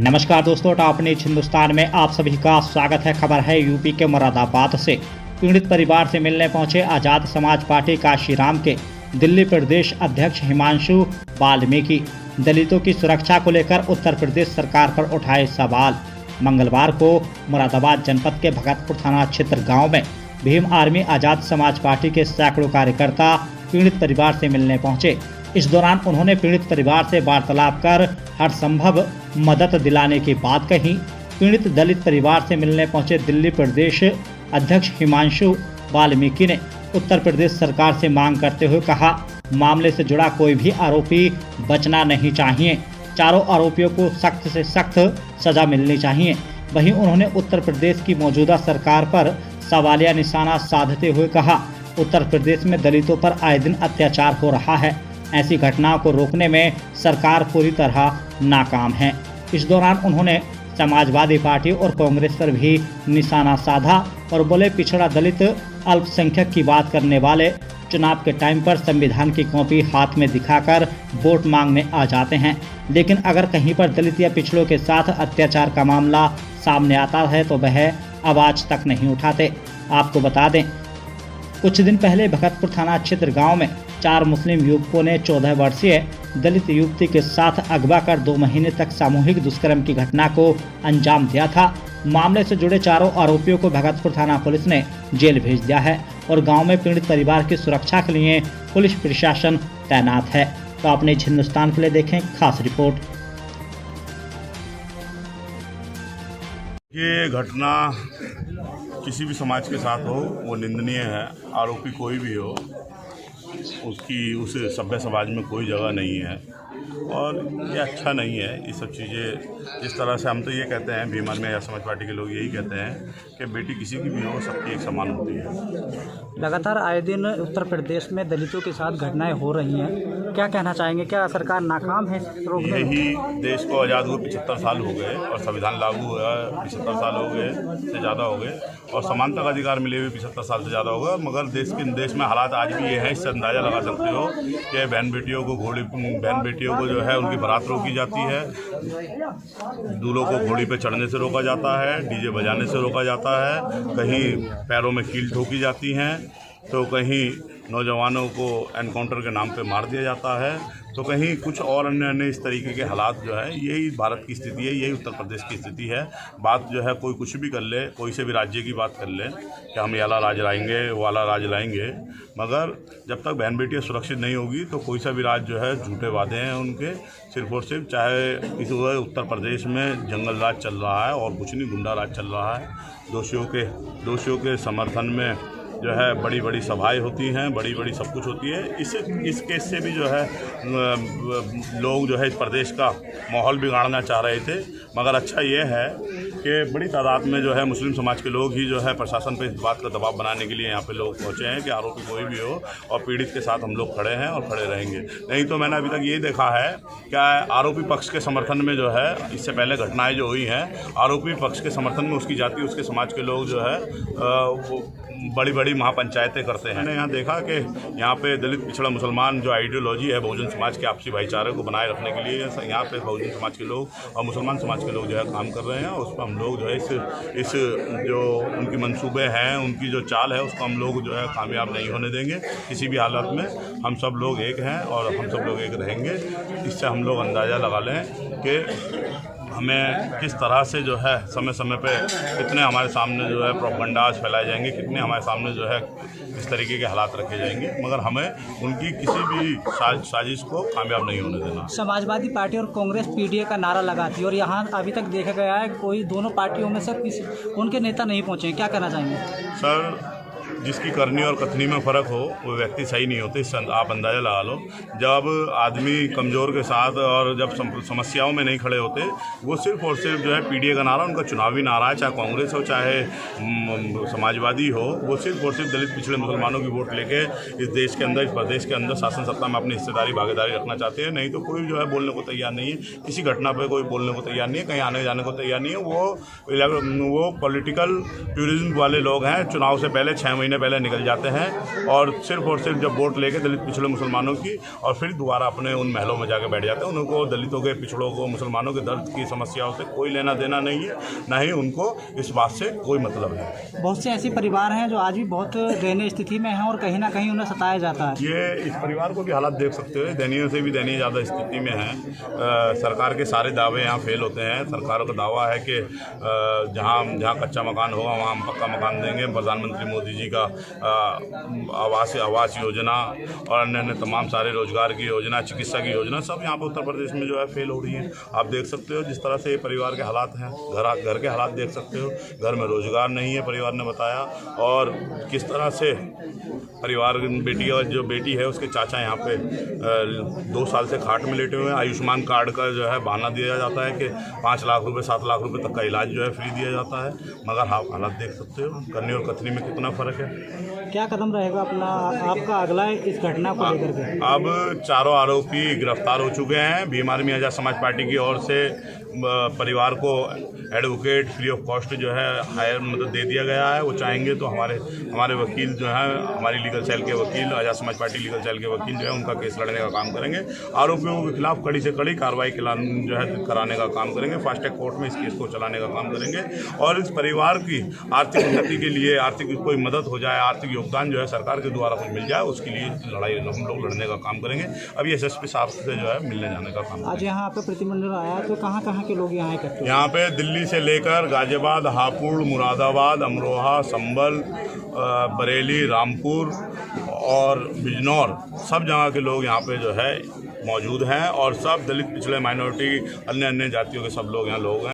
नमस्कार दोस्तों, top news Hindustan में आप सभी का स्वागत है। खबर है यूपी के मुरादाबाद से। पीड़ित परिवार से मिलने पहुंचे आजाद समाज पार्टी काशीराम के दिल्ली प्रदेश अध्यक्ष हिमांशु वाल्मीकि दलितों की सुरक्षा को लेकर उत्तर प्रदेश सरकार पर उठाए सवाल। मंगलवार को मुरादाबाद जनपद के भगतपुर थाना क्षेत्र गाँव में भीम आर्मी आजाद समाज पार्टी के सैकड़ों कार्यकर्ता पीड़ित परिवार से मिलने पहुंचे। इस दौरान उन्होंने पीड़ित परिवार से वार्तालाप कर हर संभव मदद दिलाने की बात कही। पीड़ित दलित परिवार से मिलने पहुंचे दिल्ली प्रदेश अध्यक्ष हिमांशु वाल्मीकि ने उत्तर प्रदेश सरकार से मांग करते हुए कहा, मामले से जुड़ा कोई भी आरोपी बचना नहीं चाहिए। चारों आरोपियों को सख्त से सख्त सजा मिलनी चाहिए। वहीं उन्होंने उत्तर प्रदेश की मौजूदा सरकार पर सवालिया निशाना साधते हुए कहा, उत्तर प्रदेश में दलितों पर आए दिन अत्याचार हो रहा है। ऐसी घटनाओं को रोकने में सरकार पूरी तरह नाकाम है। इस दौरान उन्होंने समाजवादी पार्टी और कांग्रेस पर भी निशाना साधा और बोले, पिछड़ा दलित अल्पसंख्यक की बात करने वाले चुनाव के टाइम पर संविधान की कॉपी हाथ में दिखाकर वोट मांगने आ जाते हैं, लेकिन अगर कहीं पर दलित या पिछड़ों के साथ अत्याचार का मामला सामने आता है तो वह आवाज तक नहीं उठाते। आपको बता दें, कुछ दिन पहले भगतपुर थाना क्षेत्र गांव में 4 मुस्लिम युवकों ने 14 वर्षीय दलित युवती के साथ अगवा कर 2 महीने तक सामूहिक दुष्कर्म की घटना को अंजाम दिया था। मामले से जुड़े चारों आरोपियों को भगतपुर थाना पुलिस ने जेल भेज दिया है और गांव में पीड़ित परिवार की सुरक्षा के लिए पुलिस प्रशासन तैनात है। तो अपने हिंदुस्तान के लिए देखें खास रिपोर्ट। ये घटना किसी भी समाज के साथ हो वो निंदनीय है। आरोपी कोई भी हो, उसकी उस सभ्य समाज में कोई जगह नहीं है और ये अच्छा नहीं है। ये सब चीज़ें जिस तरह से हम तो ये कहते हैं, भीम आर्मी आजाद समाज पार्टी के लोग यही कहते हैं कि बेटी किसी की भी हो, सबकी एक समान होती है। लगातार आए दिन उत्तर प्रदेश में दलितों के साथ घटनाएं हो रही हैं, क्या कहना चाहेंगे? क्या सरकार नाकाम है रोकने में? यही देश को आज़ाद हुए 75 साल हो गए और संविधान लागू हुआ 75 साल हो गए से ज़्यादा हो गए और समानता का अधिकार मिले हुए 75 साल से ज़्यादा हो गया। मगर देश में हालात आज भी ये हैं, इससे अंदाज़ा लगा सकते हो कि बहन बेटियों को जो है उनकी बारात रोकी जाती है, दूल्हों को घोड़ी पे चढ़ने से रोका जाता है, डीजे बजाने से रोका जाता है, कहीं पैरों में कील ठोकी जाती हैं, तो कहीं नौजवानों को एनकाउंटर के नाम पे मार दिया जाता है, तो कहीं कुछ और अन्य इस तरीके के हालात जो है, यही भारत की स्थिति है, यही उत्तर प्रदेश की स्थिति है। बात जो है कोई कुछ भी कर ले, कोई से भी राज्य की बात कर ले कि हम ये वाला राज लाएंगे, वो वाला राज लाएंगे, मगर जब तक बहन बेटियाँ सुरक्षित नहीं होगी तो कोई सा भी राज जो है झूठे वादे हैं उनके, सिर्फ और सिर्फ। चाहे इस उत्तर प्रदेश में जंगल राज चल रहा है और कुछ नहीं, गुंडा राज चल रहा है। दोषियों के समर्थन में जो है बड़ी बड़ी सभाएं होती हैं, बड़ी बड़ी सब कुछ होती है। इस केस से भी जो है लोग जो है इस प्रदेश का माहौल बिगाड़ना चाह रहे थे, मगर अच्छा ये है कि बड़ी तादाद में जो है मुस्लिम समाज के लोग ही जो है प्रशासन पर इस बात का दबाव बनाने के लिए यहाँ पे लोग पहुँचे हैं कि आरोपी कोई भी हो और पीड़ित के साथ हम लोग खड़े हैं और खड़े रहेंगे। नहीं तो मैंने अभी तक ये देखा है क्या आरोपी पक्ष के समर्थन में जो है, इससे पहले घटनाएँ जो हुई हैं, आरोपी पक्ष के समर्थन में उसकी जाति, उसके समाज के लोग जो है वो बड़ी बड़ी महापंचायतें करते हैं। मैंने यहाँ देखा कि यहाँ पे दलित पिछड़ा मुसलमान जो आइडियोलॉजी है बहुजन समाज के आपसी भाईचारे को बनाए रखने के लिए यहाँ पे बहुजन समाज के लोग और मुसलमान समाज के लोग जो है काम कर रहे हैं और उस पर हम लोग जो है इस जो उनकी मंसूबे हैं, उनकी जो चाल है, उसको हम लोग जो है कामयाब नहीं होने देंगे किसी भी हालत में। हम सब लोग एक हैं और हम सब लोग एक रहेंगे। इससे हम लोग अंदाज़ा लगा लें कि हमें किस तरह से जो है समय समय पे कितने हमारे सामने जो है प्रोपेगेंडाज फैलाए जाएंगे, कितने हमारे सामने जो है इस तरीके के हालात रखे जाएंगे, मगर हमें उनकी किसी भी साजिश को कामयाब नहीं होने देना। समाजवादी पार्टी और कांग्रेस पीडीए का नारा लगाती है और यहाँ अभी तक देखा गया है कोई दोनों पार्टियों में से किसी उनके नेता नहीं पहुँचे, क्या कहना चाहेंगे? सर, जिसकी करनी और कथनी में फ़र्क हो वो व्यक्ति सही नहीं होते। इससे आप अंदाज़ा लगा लो, जब आदमी कमज़ोर के साथ और जब समस्याओं में नहीं खड़े होते, वो सिर्फ और सिर्फ जो है पीडीए का नारा, उनका चुनावी नारा है, चाहे कांग्रेस हो चाहे समाजवादी हो, वो सिर्फ और सिर्फ दलित पिछड़े मुसलमानों की वोट लेके इस देश के अंदर, इस प्रदेश के अंदर शासन सत्ता में अपनी हिस्सेदारी भागीदारी रखना चाहते हैं। नहीं तो कोई जो है बोलने को तैयार नहीं है, किसी घटना पर कोई बोलने को तैयार नहीं है, कहीं आने जाने को तैयार नहीं है। वो पॉलिटिकल टूरिज्म वाले लोग हैं। चुनाव से पहले 6 महीने महीने पहले निकल जाते हैं और सिर्फ जब वोट लेके दलित पिछड़े मुसलमानों की और फिर दोबारा अपने उन महलों में जाकर बैठ जाते हैं। उनको दलितों के, पिछड़ों को, मुसलमानों के दर्द की समस्याओं से कोई लेना देना नहीं है, ना ही उनको इस बात से कोई मतलब है। बहुत से ऐसे परिवार हैं जो आज भी बहुत दयनीय स्थिति में हैं और कहीं ना कहीं उन्हें सताया जाता है। ये इस परिवार को भी हालात देख सकते हो, दयनीय से भी दयनीय ज़्यादा स्थिति में है। सरकार के सारे दावे यहाँ फेल होते हैं। सरकारों का दावा है कि जहाँ कच्चा मकान होगा वहाँ हम पक्का मकान देंगे। प्रधानमंत्री मोदी जी का आवास योजना और अन्य तमाम सारे रोजगार की योजना, चिकित्सा की योजना सब यहाँ पर उत्तर प्रदेश में जो है फेल हो रही है। आप देख सकते हो जिस तरह से ये परिवार के हालात हैं, घर के हालात देख सकते हो। घर में रोजगार नहीं है, परिवार ने बताया, और किस तरह से परिवार जो बेटी है उसके चाचा यहाँ पे 2 साल से खाट में लेटे हुए हैं। आयुष्मान कार्ड का जो है बहाना दिया जाता है कि 5 लाख रुपए 7 लाख रुपए तक का इलाज जो है फ्री दिया जाता है, मगर आप हालात देख सकते हो करनी और कथनी में कितना फ़र्क है। क्या कदम रहेगा अपना आपका अगला इस घटना को लेकर के? अब चारों आरोपी गिरफ्तार हो चुके हैं। भीम आर्मी आज़ाद समाज पार्टी की ओर से परिवार को एडवोकेट फ्री ऑफ कॉस्ट जो है हायर मदद दे दिया गया है। वो चाहेंगे तो हमारे वकील जो है, हमारी लीगल सेल के वकील, आज़ाद समाज पार्टी लीगल सेल के वकील जो है उनका केस लड़ने का काम करेंगे। आरोपियों के खिलाफ कड़ी से कड़ी कार्रवाई जो है कराने का काम करेंगे। फास्ट ट्रैक कोर्ट में इस केस को चलाने का काम करेंगे और इस परिवार की आर्थिक उन्नति के लिए, आर्थिक कोई मदद हो जाए, आर्थिक योगदान जो है सरकार के द्वारा कुछ मिल जाए, उसके लिए लड़ाई हम लोग लड़ने का काम करेंगे। अभी SSP साहब से जो है मिलने जाने का काम। आज यहाँ पे प्रतिनिधिमंडल आया तो कहाँ के लोग यहाँ इकट्ठे? यहाँ पे दिल्ली से लेकर गाजियाबाद, हापुड़, मुरादाबाद, अमरोहा, संभल, बरेली, रामपुर और बिजनौर, सब जगह के लोग यहाँ पे जो है मौजूद हैं और सब दलित, पिछड़े, माइनॉरिटी, अन्य जातियों के सब लोग यहाँ लोग हैं।